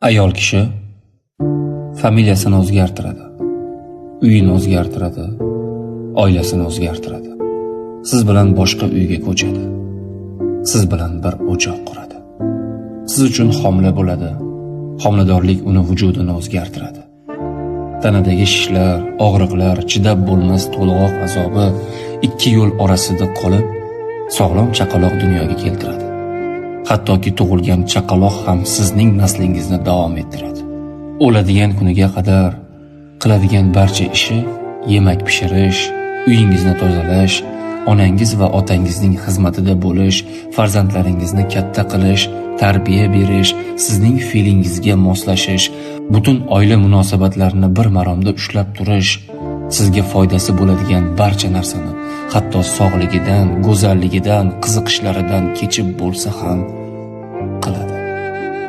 Ayol kishi familiyasini o'zgartiradi, uyini o'zgartiradi, oilasini o'zgartiradi. Siz bilan boshqa uyga ko'chadi. Siz bilan bir o'choq quradi. Siz uchun homila bo'ladi. Homiladorlik uni vujudini o'zgartiradi. Tanadagi shishlar, og'riqlar, chidab bo'lmas to'lg'oq azobi ikki yo'l orasida qolib, sog'lom chaqaloq dunyoga keltiradi. Hattoki tug'ilgan chaqaloq ham sizning naslingizni davom ettiradi. O'ladigan kuniga qadar qiladigan barcha ishi yemak pishirish, uyingizni tozalash, onangiz va otangizning xizmatida bo'lish, farzandlaringizni katta qilish, tarbiya berish, sizning feelingizga moslashish, butun oila munosabatlarini bir maromda ushlab turish, sizga foydasi bo'ladigan barcha narsani, hatto sog'ligidan, go'zalligidan, qiziqishlaridan kechib bo'lsa ham qiladi.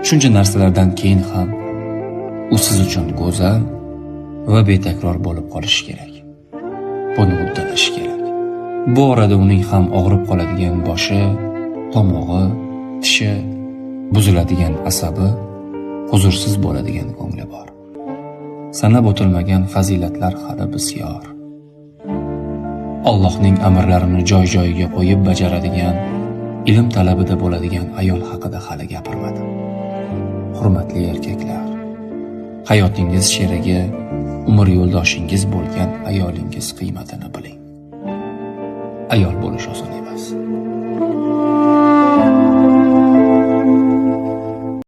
Shuncha narsalardan keyin ham u siz uchun go'zal va betakror bo'lib qolishi kerak. Buni uddalash kerak. Bu orada uning ham og'rib qoladigan boshi, tomog'i, tishi, buziladigan asabi, huzursiz bo'ladigan ko'ngli bor. Sanab o'tilmagan fazilatlar hali bisyor. Allohning amrlarini joy-joyiga qo'yib bajaradigan, ilm talabida bo'ladigan ayol haqida hali gapirmadim. Hurmatli erkaklar, hayotingiz sherigi, umr yo'ldoshingiz bo'lgan ayolingiz qiymatini biling. Ayol bo'lish oson emas.